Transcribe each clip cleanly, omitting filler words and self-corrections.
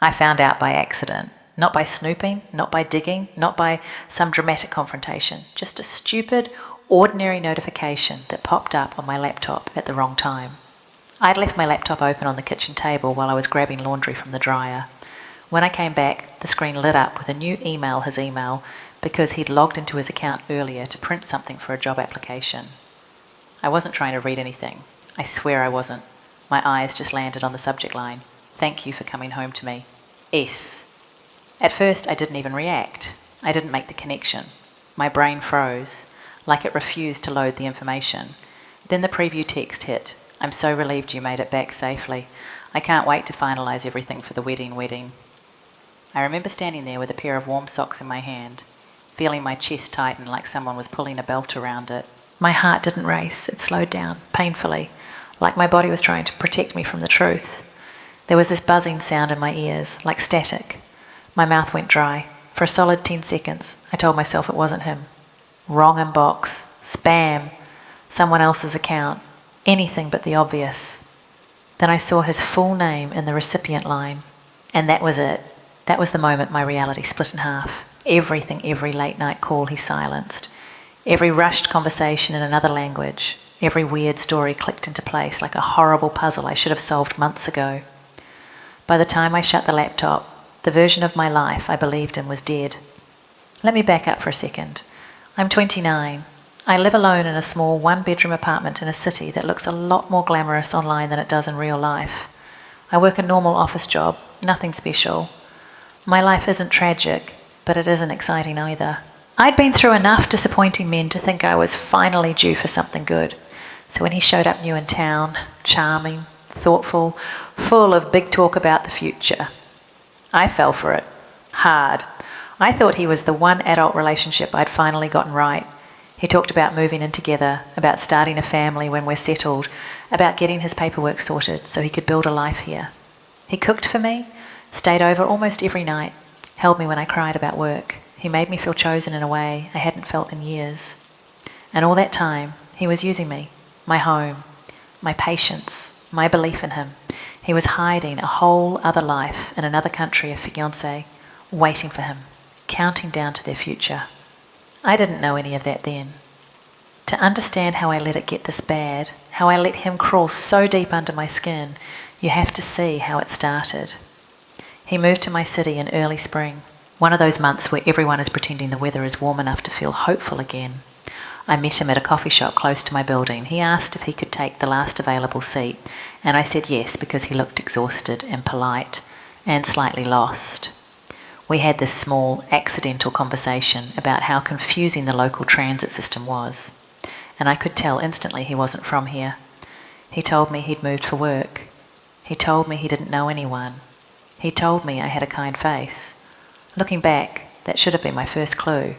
I found out by accident, not by snooping, not by digging, not by some dramatic confrontation, just a stupid, ordinary notification that popped up on my laptop at the wrong time. I'd left my laptop open on the kitchen table while I was grabbing laundry from the dryer. When I came back, the screen lit up with a new email, his email, because he'd logged into his account earlier to print something for a job application. I wasn't trying to read anything. I swear I wasn't. My eyes just landed on the subject line. Thank you for coming home to me. S. At first, I didn't even react. I didn't make the connection. My brain froze, like it refused to load the information. Then the preview text hit. I'm so relieved you made it back safely. I can't wait to finalise everything for the wedding. I remember standing there with a pair of warm socks in my hand, feeling my chest tighten like someone was pulling a belt around it. My heart didn't race, it slowed down, painfully, like my body was trying to protect me from the truth. There was this buzzing sound in my ears, like static. My mouth went dry. For a solid 10 seconds, I told myself it wasn't him. Wrong inbox, spam, someone else's account, anything but the obvious. Then I saw his full name in the recipient line, and that was it. That was the moment my reality split in half. Everything, every late night call he silenced. Every rushed conversation in another language. Every weird story clicked into place like a horrible puzzle I should have solved months ago. By the time I shut the laptop, the version of my life I believed in was dead. Let me back up for a second. I'm 29. I live alone in a small one-bedroom apartment in a city that looks a lot more glamorous online than it does in real life. I work a normal office job, nothing special. My life isn't tragic, but it isn't exciting either. I'd been through enough disappointing men to think I was finally due for something good. So when he showed up new in town, charming, thoughtful, full of big talk about the future, I fell for it. Hard. I thought he was the one adult relationship I'd finally gotten right. He talked about moving in together, about starting a family when we're settled, about getting his paperwork sorted so he could build a life here. He cooked for me, stayed over almost every night, held me when I cried about work. He made me feel chosen in a way I hadn't felt in years. And all that time, he was using me, my home, my patience, my belief in him. He was hiding a whole other life in another country of Fiancée, waiting for him, counting down to their future. I didn't know any of that then. To understand how I let it get this bad, how I let him crawl so deep under my skin, you have to see how it started. He moved to my city in early spring, one of those months where everyone is pretending the weather is warm enough to feel hopeful again. I met him at a coffee shop close to my building. He asked if he could take the last available seat, and I said yes because he looked exhausted and polite and slightly lost. We had this small, accidental conversation about how confusing the local transit system was, and I could tell instantly he wasn't from here. He told me he'd moved for work. He told me he didn't know anyone. He told me I had a kind face. Looking back, that should have been my first clue.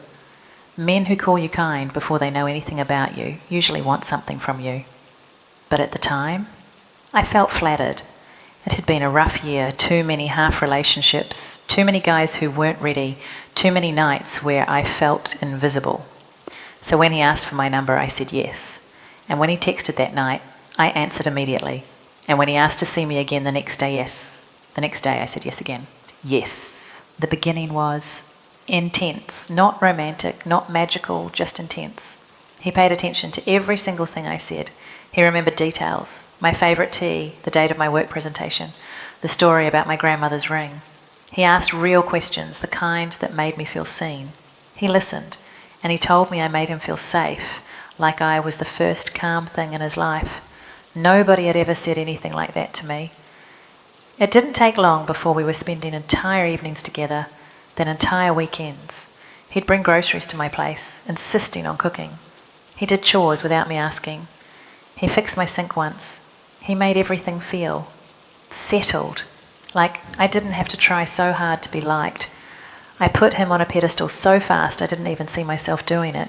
Men who call you kind before they know anything about you usually want something from you. But at the time, I felt flattered. It had been a rough year, too many half relationships, too many guys who weren't ready, too many nights where I felt invisible. So when he asked for my number, I said yes. And when he texted that night, I answered immediately. And when he asked to see me again the next day, yes. The next day I said yes again. Yes. The beginning was intense, not romantic, not magical, just intense. He paid attention to every single thing I said. He remembered details. My favourite tea, the date of my work presentation, the story about my grandmother's ring. He asked real questions, the kind that made me feel seen. He listened, and he told me I made him feel safe, like I was the first calm thing in his life. Nobody had ever said anything like that to me. It didn't take long before we were spending entire evenings together, then entire weekends. He'd bring groceries to my place, insisting on cooking. He did chores without me asking. He fixed my sink once. He made everything feel settled, like I didn't have to try so hard to be liked. I put him on a pedestal so fast I didn't even see myself doing it.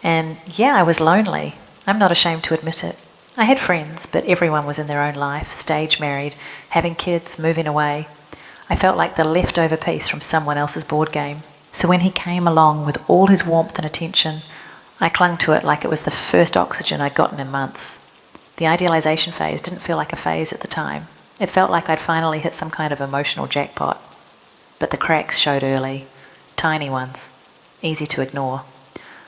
And yeah, I was lonely. I'm not ashamed to admit it. I had friends, but everyone was in their own life, stage married, having kids, moving away. I felt like the leftover piece from someone else's board game. So when he came along with all his warmth and attention, I clung to it like it was the first oxygen I'd gotten in months. The idealisation phase didn't feel like a phase at the time. It felt like I'd finally hit some kind of emotional jackpot. But the cracks showed early, tiny ones, easy to ignore.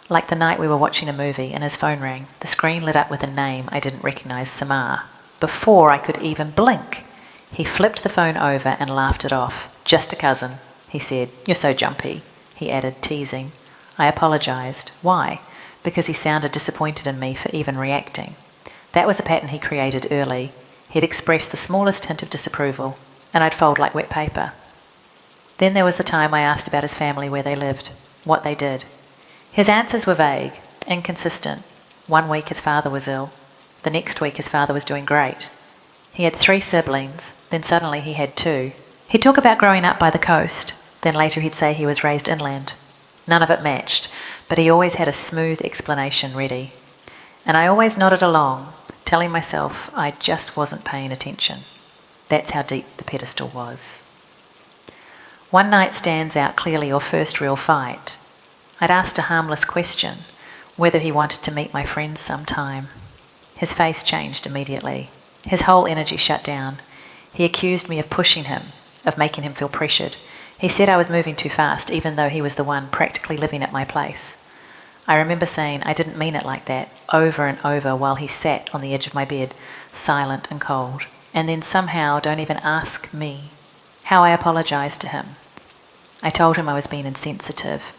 Like the night we were watching a movie and his phone rang, the screen lit up with a name I didn't recognise, Samar. Before I could even blink, he flipped the phone over and laughed it off. "Just a cousin," he said. "You're so jumpy," he added, teasing. I apologised. Why? Because he sounded disappointed in me for even reacting. That was a pattern he created early. He'd express the smallest hint of disapproval, and I'd fold like wet paper. Then there was the time I asked about his family, where they lived, what they did. His answers were vague, inconsistent. One week his father was ill. The next week his father was doing great. He had 3 siblings, then suddenly he had 2. He'd talk about growing up by the coast, then later he'd say he was raised inland. None of it matched, but he always had a smooth explanation ready. And I always nodded along, telling myself I just wasn't paying attention. That's how deep the pedestal was. One night stands out clearly, or first real fight. I'd asked a harmless question, whether he wanted to meet my friends sometime. His face changed immediately. His whole energy shut down. He accused me of pushing him, of making him feel pressured. He said I was moving too fast, even though he was the one practically living at my place. I remember saying I didn't mean it like that, over and over, while he sat on the edge of my bed, silent and cold. And then somehow, don't even ask me, how I apologised to him. I told him I was being insensitive,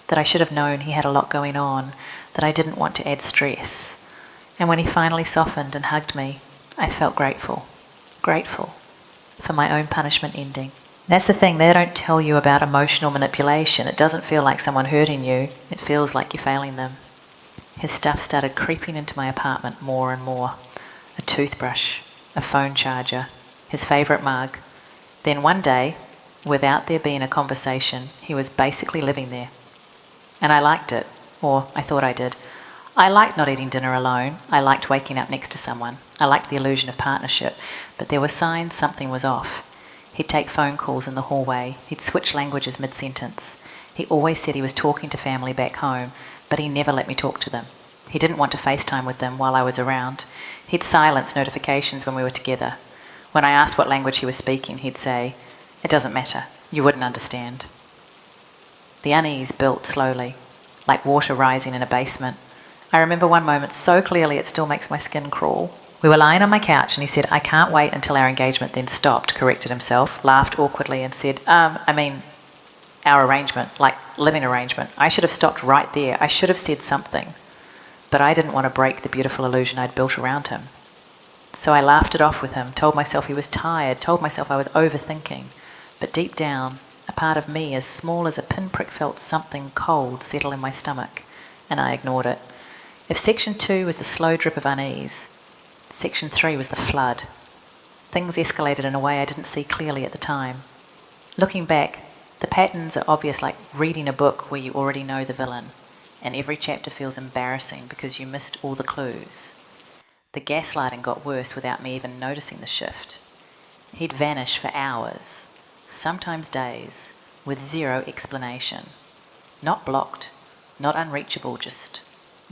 that I should have known he had a lot going on, that I didn't want to add stress. And when he finally softened and hugged me, I felt grateful for my own punishment ending. That's the thing, they don't tell you about emotional manipulation. It doesn't feel like someone hurting you, it feels like you're failing them. His stuff started creeping into my apartment more and more. A toothbrush, a phone charger, his favourite mug. Then one day, without there being a conversation, he was basically living there. And I liked it, or I thought I did. I liked not eating dinner alone. I liked waking up next to someone. I liked the illusion of partnership, but there were signs something was off. He'd take phone calls in the hallway. He'd switch languages mid-sentence. He always said he was talking to family back home, but he never let me talk to them. He didn't want to FaceTime with them while I was around. He'd silence notifications when we were together. When I asked what language he was speaking, he'd say, "It doesn't matter. You wouldn't understand." The unease built slowly, like water rising in a basement. I remember one moment so clearly it still makes my skin crawl. We were lying on my couch and he said, "I can't wait until our engagement," then stopped, corrected himself, laughed awkwardly and said, our arrangement, like living arrangement. I should have stopped right there. I should have said something. But I didn't want to break the beautiful illusion I'd built around him. So I laughed it off with him, told myself he was tired, told myself I was overthinking. But deep down, a part of me as small as a pinprick felt something cold settle in my stomach, and I ignored it. If section 2 was the slow drip of unease, section 3 was the flood. Things escalated in a way I didn't see clearly at the time. Looking back, the patterns are obvious, like reading a book where you already know the villain, and every chapter feels embarrassing because you missed all the clues. The gaslighting got worse without me even noticing the shift. He'd vanish for hours, sometimes days, with zero explanation. Not blocked, not unreachable, just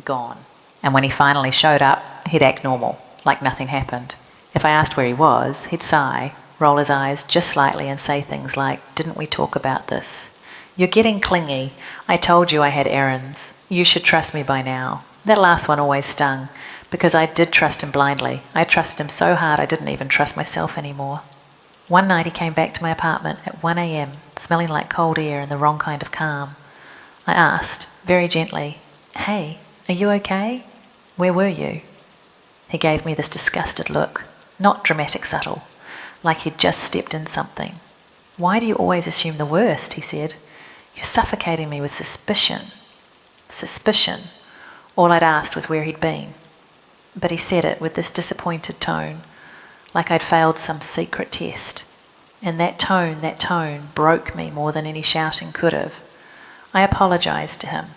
gone. And when he finally showed up, he'd act normal, like nothing happened. If I asked where he was, he'd sigh, roll his eyes just slightly and say things like, "Didn't we talk about this? You're getting clingy. I told you I had errands. You should trust me by now." That last one always stung, because I did trust him blindly. I trusted him so hard I didn't even trust myself anymore. One night he came back to my apartment at 1 a.m, smelling like cold air and the wrong kind of calm. I asked, very gently, "Hey, are you okay? Where were you?" He gave me this disgusted look, not dramatic subtle, like he'd just stepped in something. "Why do you always assume the worst?" he said. "You're suffocating me with suspicion." Suspicion. All I'd asked was where he'd been. But he said it with this disappointed tone, like I'd failed some secret test. And that tone broke me more than any shouting could have. I apologised to him.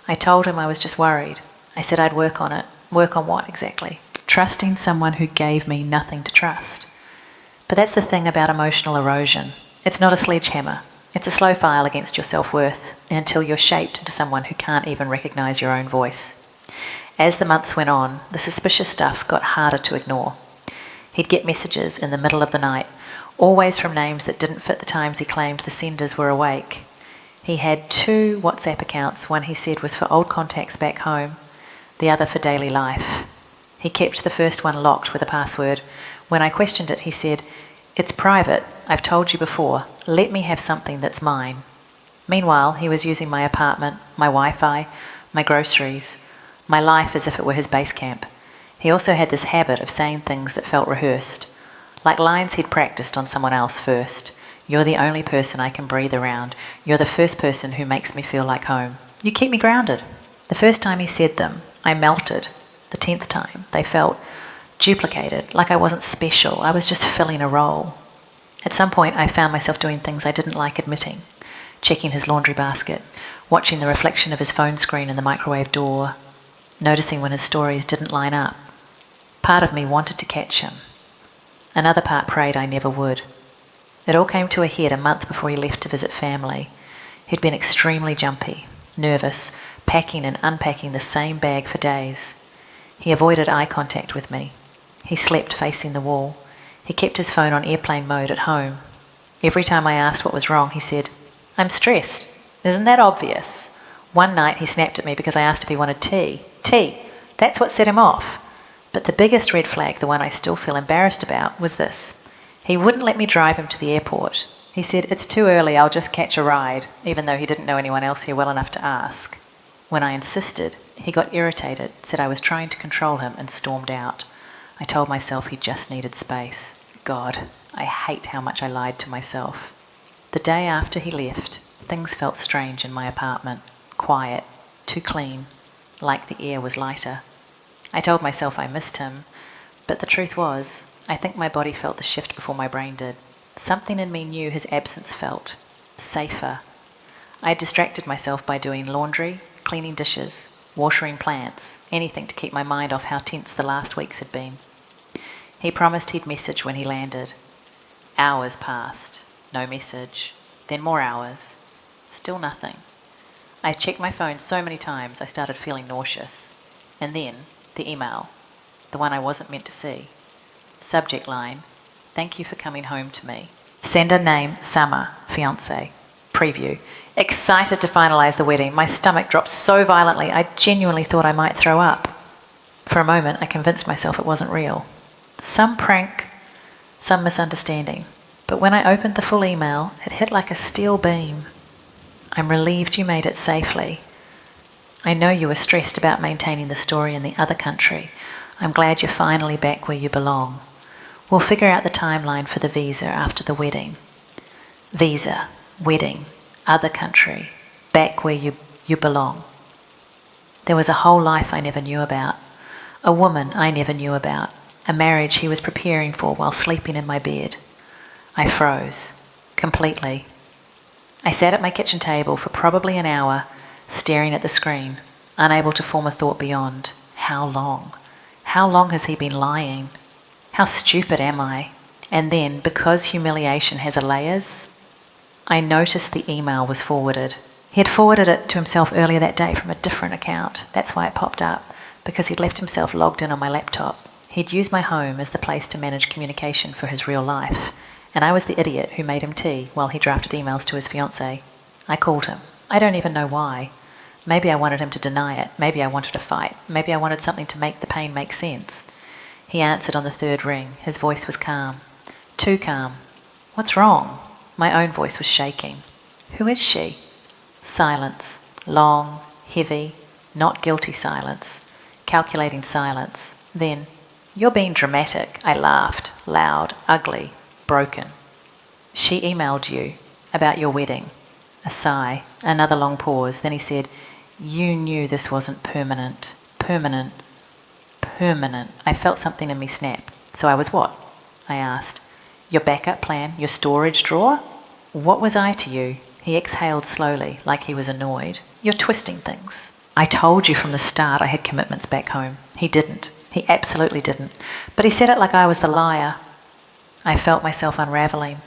I told him I was just worried. I said I'd work on it. Work on what exactly? Trusting someone who gave me nothing to trust. But that's the thing about emotional erosion. It's not a sledgehammer. It's a slow file against your self-worth until you're shaped into someone who can't even recognise your own voice. As the months went on, the suspicious stuff got harder to ignore. He'd get messages in the middle of the night, always from names that didn't fit the times he claimed the senders were awake. He had 2 WhatsApp accounts, one he said was for old contacts back home, the other for daily life. He kept the first one locked with a password. When I questioned it, he said, "It's private, I've told you before, let me have something that's mine." Meanwhile, he was using my apartment, my Wi-Fi, my groceries, my life as if it were his base camp. He also had this habit of saying things that felt rehearsed, like lines he'd practiced on someone else first. "You're the only person I can breathe around. You're the first person who makes me feel like home. You keep me grounded." The first time he said them, I melted. The 10th time, they felt duplicated, like I wasn't special. I was just filling a role. At some point, I found myself doing things I didn't like admitting. Checking his laundry basket, watching the reflection of his phone screen in the microwave door, noticing when his stories didn't line up. Part of me wanted to catch him. Another part prayed I never would. It all came to a head a month before he left to visit family. He'd been extremely jumpy, nervous, packing and unpacking the same bag for days. He avoided eye contact with me. He slept facing the wall. He kept his phone on airplane mode at home. Every time I asked what was wrong, he said, "I'm stressed. Isn't that obvious?" One night he snapped at me because I asked if he wanted tea. Tea! That's what set him off. But the biggest red flag, the one I still feel embarrassed about, was this. He wouldn't let me drive him to the airport. He said, "It's too early, I'll just catch a ride," even though he didn't know anyone else here well enough to ask. When I insisted, he got irritated, said I was trying to control him, and stormed out. I told myself he just needed space. God, I hate how much I lied to myself. The day after he left, things felt strange in my apartment. Quiet, too clean, like the air was lighter. I told myself I missed him, but the truth was, I think my body felt the shift before my brain did. Something in me knew his absence felt safer. I distracted myself by doing laundry, cleaning dishes, watering plants, anything to keep my mind off how tense the last weeks had been. He promised he'd message when he landed. Hours passed, no message. Then more hours. Still nothing. I checked my phone so many times I started feeling nauseous. And then, the email, the one I wasn't meant to see. Subject line, "Thank you for coming home to me." Sender name, Summer, Fiancée. Preview. Excited to finalise the wedding, my stomach dropped so violently I genuinely thought I might throw up. For a moment, I convinced myself it wasn't real. Some prank, some misunderstanding. But when I opened the full email, it hit like a steel beam. "I'm relieved you made it safely. I know you were stressed about maintaining the story in the other country. I'm glad you're finally back where you belong. We'll figure out the timeline for the visa after the wedding." Visa, wedding, other country, back where you belong. There was a whole life I never knew about, a woman I never knew about, a marriage he was preparing for while sleeping in my bed. I froze, completely. I sat at my kitchen table for probably an hour, staring at the screen, unable to form a thought beyond. How long? How long has he been lying? How stupid am I? And then, because humiliation has layers, I noticed the email was forwarded. He had forwarded it to himself earlier that day from a different account. That's why it popped up, because he'd left himself logged in on my laptop. He'd used my home as the place to manage communication for his real life, and I was the idiot who made him tea while he drafted emails to his fiancée. I called him. I don't even know why. Maybe I wanted him to deny it. Maybe I wanted a fight. Maybe I wanted something to make the pain make sense. He answered on the 3rd ring. His voice was calm. Too calm. "What's wrong?" My own voice was shaking. "Who is she?" Silence. Long, heavy, not guilty silence. Calculating silence. Then, "You're being dramatic." I laughed. Loud, ugly, broken. "She emailed you about your wedding." A sigh. Another long pause. Then he said, "You knew this wasn't permanent." Permanent. Permanent. I felt something in me snap. "So I was what?" I asked. "Your backup plan? Your storage drawer?" What was I to you? He exhaled slowly, like he was annoyed. "You're twisting things. I told you from the start I had commitments back home." He didn't. He absolutely didn't. But he said it like I was the liar. I felt myself unravelling.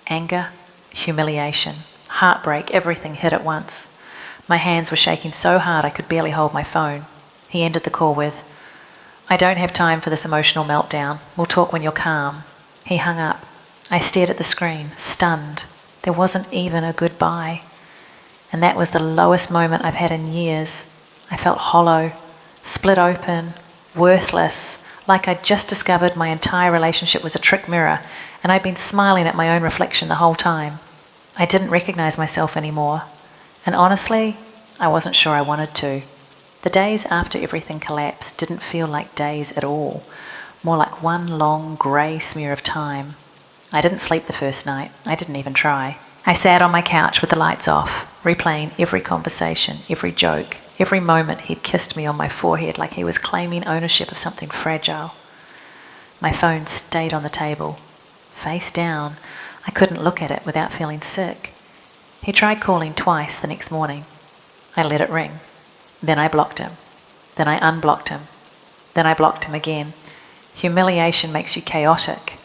Anger, humiliation, heartbreak, everything hit at once. My hands were shaking so hard I could barely hold my phone. He ended the call with, I don't have time for this emotional meltdown. We'll talk when you're calm. He hung up. I stared at the screen, stunned. There wasn't even a goodbye. And that was the lowest moment I've had in years. I felt hollow, split open, worthless, like I'd just discovered my entire relationship was a trick mirror and I'd been smiling at my own reflection the whole time. I didn't recognize myself anymore. And honestly, I wasn't sure I wanted to. The days after everything collapsed didn't feel like days at all, more like one long grey smear of time. I didn't sleep the first night. I didn't even try. I sat on my couch with the lights off, replaying every conversation, every joke, every moment he'd kissed me on my forehead like he was claiming ownership of something fragile. My phone stayed on the table. Face down, I couldn't look at it without feeling sick. He tried calling twice the next morning. I let it ring. Then I blocked him. Then I unblocked him. Then I blocked him again. Humiliation makes you chaotic.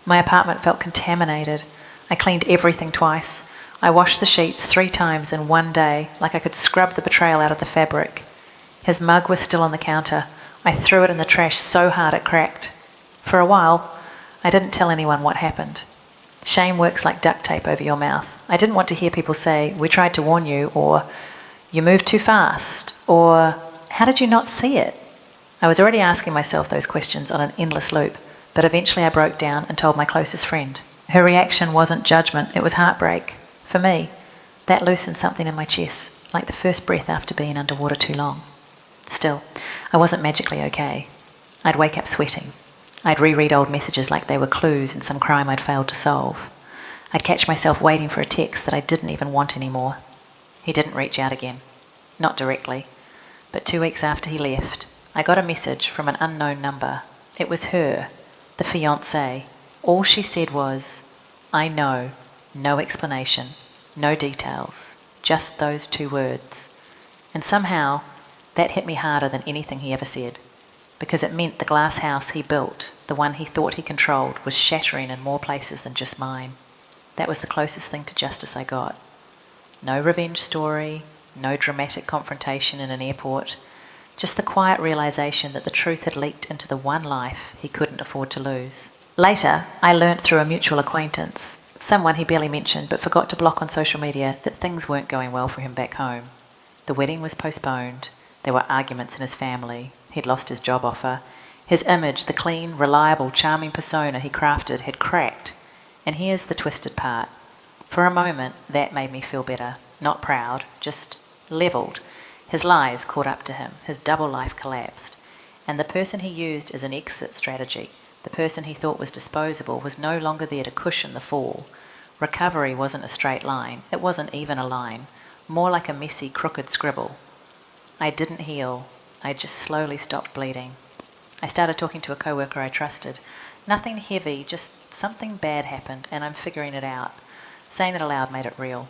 My apartment felt contaminated. I cleaned everything twice. I washed the sheets 3 times in one day, like I could scrub the betrayal out of the fabric. His mug was still on the counter. I threw it in the trash so hard it cracked. For a while, I didn't tell anyone what happened. Shame works like duct tape over your mouth. I didn't want to hear people say, "We tried to warn you," or "You moved too fast," or "How did you not see it?" I was already asking myself those questions on an endless loop, but eventually I broke down and told my closest friend. Her reaction wasn't judgment, it was heartbreak. For me, that loosened something in my chest, like the first breath after being underwater too long. Still, I wasn't magically okay. I'd wake up sweating. I'd reread old messages like they were clues in some crime I'd failed to solve. I'd catch myself waiting for a text that I didn't even want anymore. He didn't reach out again. Not directly. But 2 weeks after he left, I got a message from an unknown number. It was her, the fiancée. All she said was, "I know," no explanation, no details, just those 2 words. And somehow, that hit me harder than anything he ever said, because it meant the glass house he built, the one he thought he controlled, was shattering in more places than just mine. That was the closest thing to justice I got. No revenge story, no dramatic confrontation in an airport, just the quiet realization that the truth had leaked into the one life he couldn't afford to lose. Later, I learnt through a mutual acquaintance, someone he barely mentioned but forgot to block on social media, that things weren't going well for him back home. The wedding was postponed, there were arguments in his family, he'd lost his job offer, his image, the clean, reliable, charming persona he crafted, had cracked. And here's the twisted part. For a moment, that made me feel better, not proud, just levelled. His lies caught up to him, his double life collapsed, and the person he used as an exit strategy, the person he thought was disposable, was no longer there to cushion the fall. Recovery wasn't a straight line, it wasn't even a line, more like a messy, crooked scribble. I didn't heal, I just slowly stopped bleeding. I started talking to a coworker I trusted. Nothing heavy, just something bad happened and I'm figuring it out. Saying it aloud made it real.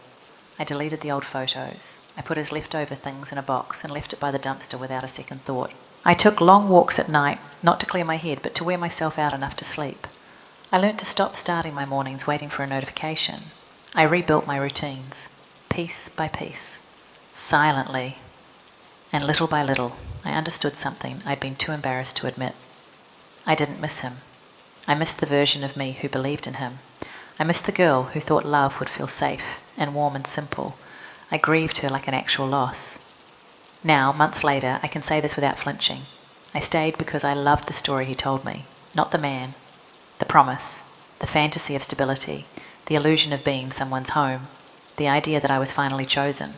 I deleted the old photos. I put his leftover things in a box and left it by the dumpster without a second thought. I took long walks at night, not to clear my head, but to wear myself out enough to sleep. I learnt to stop starting my mornings waiting for a notification. I rebuilt my routines, piece by piece, silently. And little by little, I understood something I'd been too embarrassed to admit. I didn't miss him. I missed the version of me who believed in him. I missed the girl who thought love would feel safe and warm and simple. I grieved her like an actual loss. Now, months later, I can say this without flinching. I stayed because I loved the story he told me, not the man. The promise, the fantasy of stability, the illusion of being someone's home, the idea that I was finally chosen.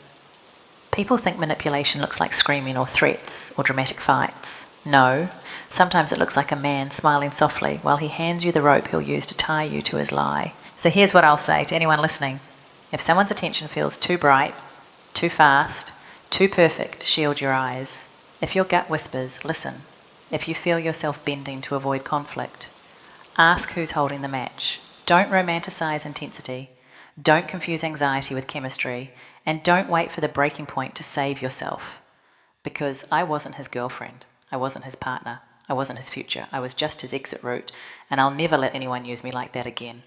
People think manipulation looks like screaming or threats or dramatic fights. No, sometimes it looks like a man smiling softly while he hands you the rope he'll use to tie you to his lie. So here's what I'll say to anyone listening. If someone's attention feels too bright, too fast, too perfect, shield your eyes. If your gut whispers, listen. If you feel yourself bending to avoid conflict, ask who's holding the match. Don't romanticize intensity. Don't confuse anxiety with chemistry. And don't wait for the breaking point to save yourself. Because I wasn't his girlfriend. I wasn't his partner. I wasn't his future. I was just his exit route. And I'll never let anyone use me like that again.